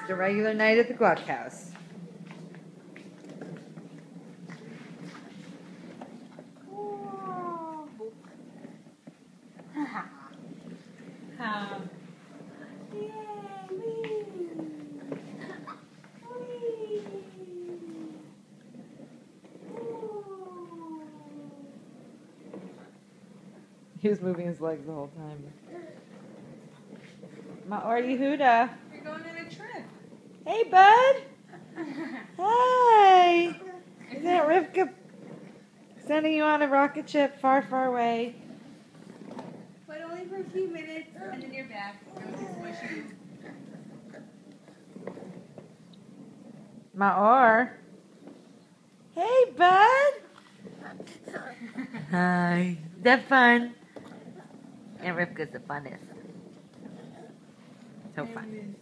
Just a regular night at the Gluck House. He was moving his legs the whole time. Ma'orty Huda. You're going on a trip. Hey, bud. Hi. Is that Rivka sending you on a rocket ship far, far away? But only for a few minutes, and then you're back. Maor. Hey, bud. Hi. Is that fun? And Rivka's the funnest. So fun.